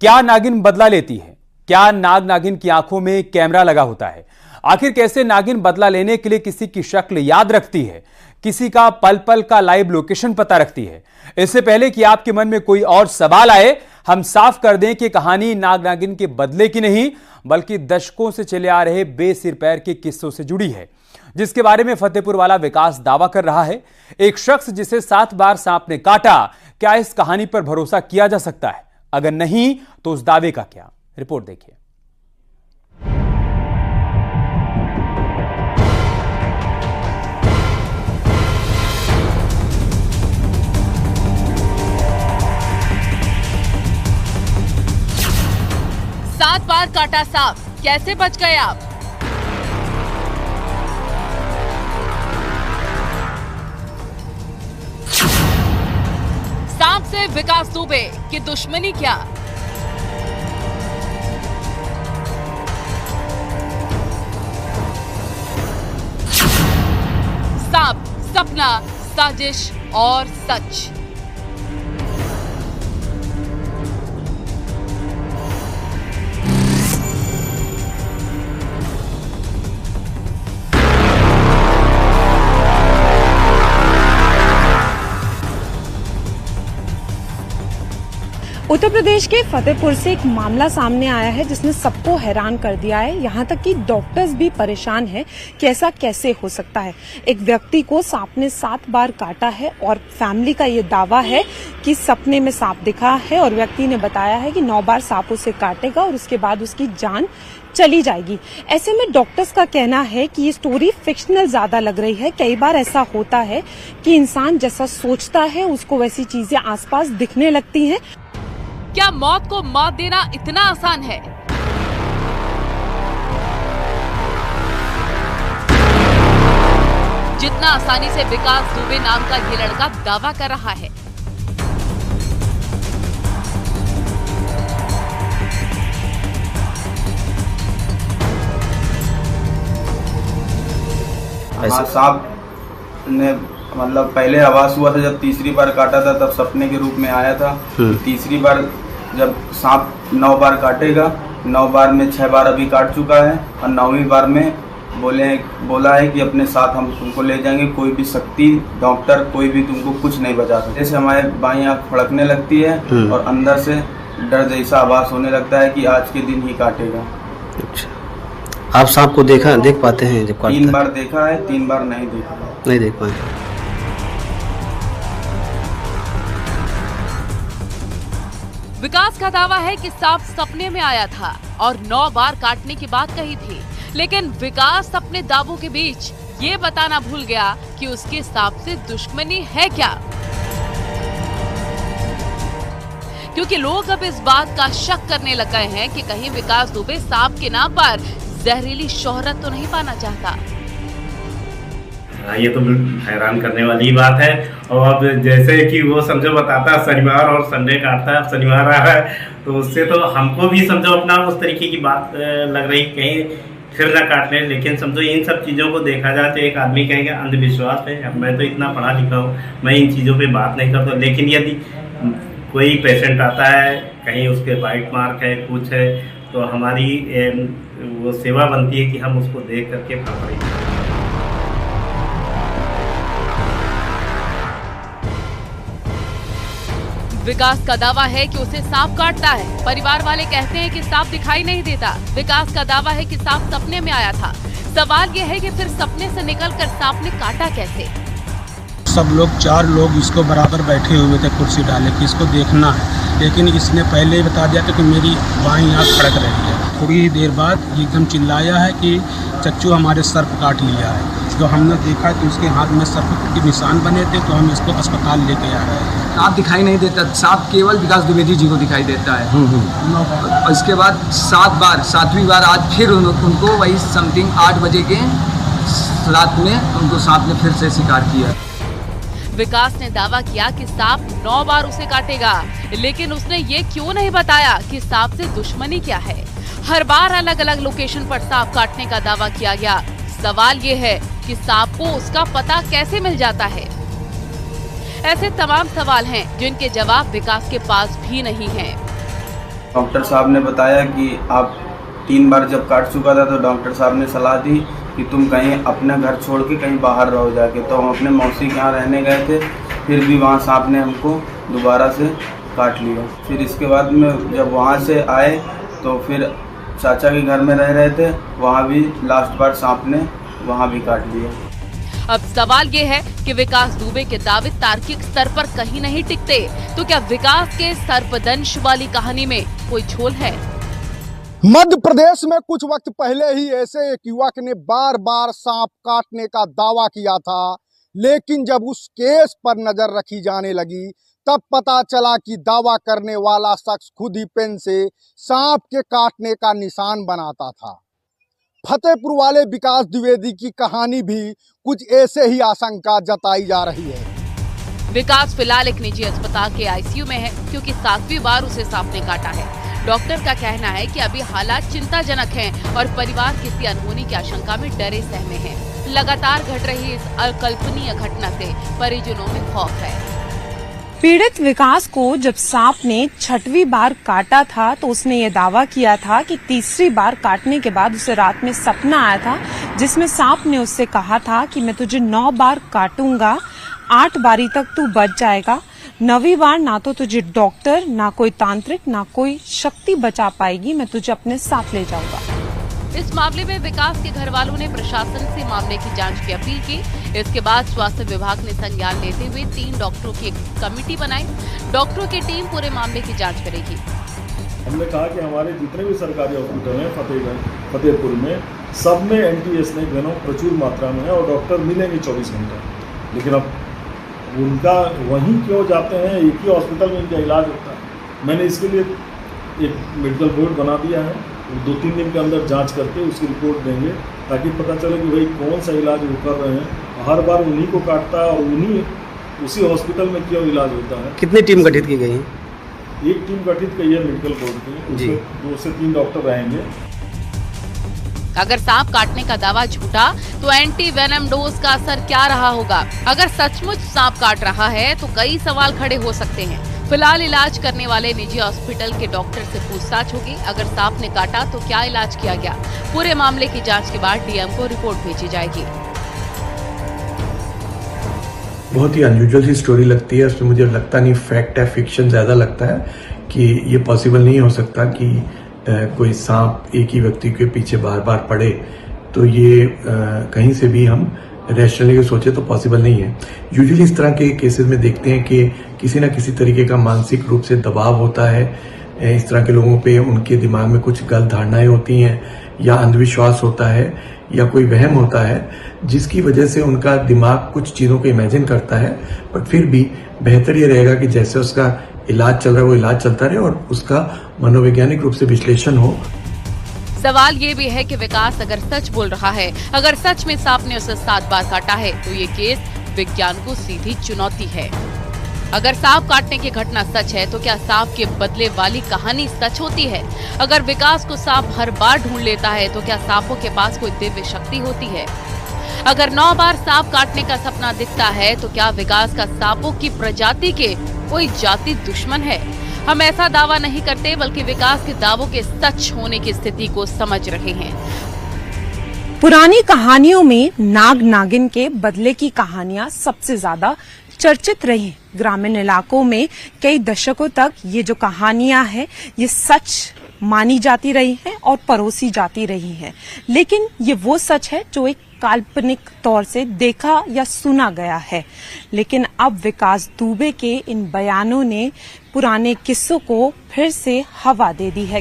क्या नागिन बदला लेती है? क्या नाग नागिन की आंखों में कैमरा लगा होता है? आखिर कैसे नागिन बदला लेने के लिए किसी की शक्ल याद रखती है, किसी का पल पल का लाइव लोकेशन पता रखती है? इससे पहले कि आपके मन में कोई और सवाल आए, हम साफ कर दें कि कहानी नाग नागिन के बदले की नहीं, बल्कि दशकों से चले आ रहे बेसिर पैर के किस्सों से जुड़ी है, जिसके बारे में फतेहपुर वाला विकास दावा कर रहा है। एक शख्स जिसे 7 बार सांप ने काटा, क्या इस कहानी पर भरोसा किया जा सकता है? अगर नहीं तो उस दावे का क्या? रिपोर्ट देखिए। सात बार काटा सांप, कैसे बच गए आप? सांप से विकास दुबे की दुश्मनी क्या? सांप, सपना, साजिश और सच। उत्तर प्रदेश के फतेहपुर से एक मामला सामने आया है जिसने सबको हैरान कर दिया है। यहाँ तक कि डॉक्टर्स भी परेशान हैं कि ऐसा कैसे हो सकता है। एक व्यक्ति को सांप ने 7 बार काटा है और फैमिली का ये दावा है कि सपने में सांप दिखा है और व्यक्ति ने बताया है कि 9 बार सांप उसे काटेगा और उसके बाद उसकी जान चली जाएगी। ऐसे में डॉक्टर्स का कहना है कि ये स्टोरी फिक्शनल ज्यादा लग रही है। कई बार ऐसा होता है कि इंसान जैसा सोचता है उसको वैसी चीजें आसपास दिखने लगती हैं। क्या मौत को मौत देना इतना आसान है? जितना आसानी से विकास दुबे नाम का ये लड़का दावा कर रहा है। सांप ने मतलब पहले आवाज हुआ था जब तीसरी बार काटा था, तब सपने के रूप में आया था। तीसरी बार जब सांप 9 बार काटेगा, 9 बार में 6 बार अभी काट चुका है और 9वीं बार में बोला है कि अपने साथ हम तुमको ले जाएंगे, कोई भी शक्ति, डॉक्टर, कोई भी तुमको कुछ नहीं बचा सकता। जैसे हमारे बाईं आंख फड़कने लगती है और अंदर से डर जैसा आवाज होने लगता है कि आज के दिन ही काटेगा। अच्छा, आप सांप को देख पाते हैं जब काटता? 3 बार देखा है, 3 बार नहीं देख पाए। विकास का दावा है कि सांप सपने में आया था और 9 बार काटने की बात कही थी, लेकिन विकास अपने दावों के बीच ये बताना भूल गया कि उसके सांप से दुश्मनी है क्या, क्योंकि लोग अब इस बात का शक करने लग गए हैं कि कहीं विकास दुबे सांप के नाम पर जहरीली शोहरत तो नहीं पाना चाहता। ये तो हैरान करने वाली बात है। और अब जैसे कि वो समझो बताता शनिवार और संडे काटता है, अब शनिवार आ रहा है तो उससे तो हमको भी समझो अपना उस तरीके की बात लग रही, कहीं फिर ना काट लें। लेकिन समझो इन सब चीज़ों को देखा जाए तो एक आदमी कहेगा अंधविश्वास है। अब मैं तो इतना पढ़ा लिखा हूँ, मैं इन चीज़ों पे बात नहीं करता। लेकिन यदि कोई पेशेंट आता है, कहीं उसके बाइट मार्क है, कुछ है, तो हमारी वो सेवा बनती है कि हम उसको देख करके पकड़ें। विकास का दावा है कि उसे सांप काटता है। परिवार वाले कहते हैं कि सांप दिखाई नहीं देता। विकास का दावा है कि सांप सपने में आया था। सवाल यह है कि फिर सपने से निकलकर सांप ने काटा कैसे? सब लोग 4 लोग इसको बराबर बैठे हुए थे कुर्सी डाले कि इसको देखना है, लेकिन इसने पहले ही बता दिया था कि मेरी बाईं आंख फड़क रही है। थोड़ी देर बाद एकदम चिल्लाया है कि चच्चू हमारे सर्प काट लिया है। जो हमने देखा कि उसके हाथ में सर्प के निशान बने थे, तो हम इसको अस्पताल लेके आ रहे हैं। सांप दिखाई नहीं देता, सांप केवल विकास द्विवेदी जी को दिखाई देता है। और इसके बाद 7वीं बार आज फिर उनको वही समथिंग 8 बजे के रात में उनको सांप ने फिर से शिकार किया। विकास ने दावा किया कि सांप 9 बार उसे काटेगा, लेकिन उसने ये क्यों नहीं बताया कि सांप से दुश्मनी क्या है। हर बार अलग अलग लोकेशन पर सांप काटने का दावा किया गया। सवाल ये है कि सांप को उसका पता कैसे मिल जाता है। ऐसे तमाम सवाल हैं जिनके जवाब विकास के पास भी नहीं हैं। डॉक्टर साहब ने बताया कि आप 3 बार जब काट चुका था तो डॉक्टर साहब ने सलाह दी कि तुम कहीं अपना घर छोड़ के कहीं बाहर रहो जाके। तो हम अपने मौसी के यहाँ रहने गए थे, फिर भी वहाँ सांप ने हमको दोबारा से काट लिया। फिर इसके बाद में जब वहाँ से आए तो फिर चाचा के घर में रह रहे थे, वहाँ भी लास्ट बार सांप ने वहाँ भी काट लिया। अब सवाल ये है कि विकास दुबे के दावे तार्किक स्तर पर कहीं नहीं टिकते, तो क्या विकास के सर्पदंश वाली कहानी में कोई झोल है? मध्य प्रदेश में कुछ वक्त पहले ही ऐसे एक युवक ने बार बार सांप काटने का दावा किया था, लेकिन जब उस केस पर नजर रखी जाने लगी तब पता चला कि दावा करने वाला शख्स खुद ही पेन से सांप के काटने का निशान बनाता था। फतेहपुर वाले विकास द्विवेदी की कहानी भी कुछ ऐसे ही आशंका जताई जा रही है। विकास फिलहाल एक निजी अस्पताल के आईसीयू में है, क्योंकि 7वीं बार उसे सांप ने काटा है। डॉक्टर का कहना है कि अभी हालात चिंताजनक हैं और परिवार किसी अनहोनी की आशंका में डरे सहमे हैं। लगातार घट रही इस अकल्पनीय घटना से परिजनों में खौफ है। पीड़ित विकास को जब सांप ने 6वीं बार काटा था तो उसने ये दावा किया था कि 3री बार काटने के बाद उसे रात में सपना आया था, जिसमें सांप ने उससे कहा था कि मैं तुझे 9 बार काटूंगा, 8 बारी तक तू बच जाएगा। 9वीं बार ना तो तुझे डॉक्टर, ना कोई तांत्रिक, ना कोई शक्ति बचा पाएगी, मैं तुझे अपने साथ ले जाऊंगा। इस मामले में विकास के घर वालों ने प्रशासन से मामले की जांच की अपील की। इसके बाद स्वास्थ्य विभाग ने संज्ञान लेते हुए 3 डॉक्टरों की एक कमेटी बनाई। डॉक्टरों की टीम पूरे मामले की जांच करेगी। हमने कहा कि हमारे जितने भी सरकारी हॉस्पिटल हैं फतेहपुर में, सब में एंटी-स्नेक वेनम प्रचुर मात्रा में है और डॉक्टर मिलेंगे 24 घंटे। लेकिन अब उनका वहीं क्यों जाते हैं, एक ही हॉस्पिटल में इनका इलाज होता है। मैंने इसके लिए एक मेडिकल बोर्ड बना दिया है, 2-3 दिन के अंदर जांच करके उसकी रिपोर्ट देंगे, ताकि पता चले कि भाई कौन सा इलाज वो कर रहे हैं। हर बार उन्हीं को काटता है और उसी हॉस्पिटल में क्यों इलाज होता है। कितनी टीम गठित की गई है? एक टीम गठित की है मेडिकल बोर्ड की, उसमें 2 से 3 डॉक्टर रहेंगे। अगर सांप काटने का दावा झूठा तो एंटी वेनम डोज का असर क्या रहा होगा? अगर सचमुच सांप काट रहा है तो कई सवाल खड़े हो सकते हैं। फिलहाल इलाज करने वाले निजी हॉस्पिटल के डॉक्टर से पूछताछ होगी। अगर सांप ने काटा तो क्या इलाज किया गया? पूरे मामले की जांच के बाद डीएम को रिपोर्ट भेजी जाएगी। बहुत ही अनयूजुअल सी स्टोरी लगती है। उसमें मुझे लगता नहीं फैक्ट है, फिक्शन ज्यादा लगता है कि ये पॉसिबल नहीं हो सकता कि कोई सांप एक ही व्यक्ति के पीछे बार बार पड़े। तो ये कहीं से भी हम रैशनली सोचे तो पॉसिबल नहीं है। यूजुअली इस तरह के केसेस में देखते हैं कि किसी न किसी तरीके का मानसिक रूप से दबाव होता है। इस तरह के लोगों पे उनके दिमाग में कुछ गलत धारणाएं होती हैं, या अंधविश्वास होता है, या कोई वहम होता है, जिसकी वजह से उनका दिमाग कुछ चीजों को इमेजिन करता है। बट फिर भी बेहतर ये रहेगा कि जैसे उसका इलाज चल रहा है वो इलाज चलता रहे और उसका मनोवैज्ञानिक रूप से विश्लेषण हो। सवाल ये भी है कि विकास अगर सच बोल रहा है, अगर सच में सांप ने उसे 7 बार काटा है, तो ये केस विज्ञान को सीधी चुनौती है। अगर सांप काटने की घटना सच है तो क्या सांप के बदले वाली कहानी सच होती है? अगर विकास को सांप हर बार ढूंढ लेता है तो क्या सांपों के पास कोई दिव्य शक्ति होती है? अगर 9 बार सांप काटने का सपना दिखता है तो क्या विकास का सांपों की प्रजाति के कोई जाति दुश्मन है? हम ऐसा दावा नहीं करते, बल्कि विकास के दावों के सच होने की स्थिति को समझ रहे हैं। पुरानी कहानियों में नाग नागिन के बदले की कहानियां सबसे ज्यादा चर्चित रही। ग्रामीण इलाकों में कई दशकों तक ये जो कहानियां हैं ये सच मानी जाती रही हैं और परोसी जाती रही हैं। लेकिन ये वो सच है जो एक काल्पनिक तौर से देखा या सुना गया है। लेकिन अब विकास दुबे के इन बयानों ने पुराने किस्सों को फिर से हवा दे दी है।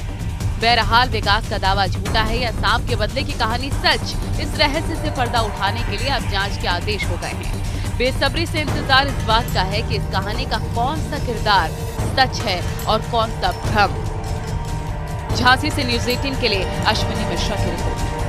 बहरहाल विकास का दावा झूठा है या सांप के बदले की कहानी सच, इस रहस्य से पर्दा उठाने के लिए अब जांच के आदेश हो गए हैं। बेसब्री से इंतजार इस बात का है कि इस कहानी का कौन सा किरदार सच है और कौन सा भ्रम। झांसी से न्यूज़ 18 के लिए अश्विनी मिश्रा की रिपोर्ट।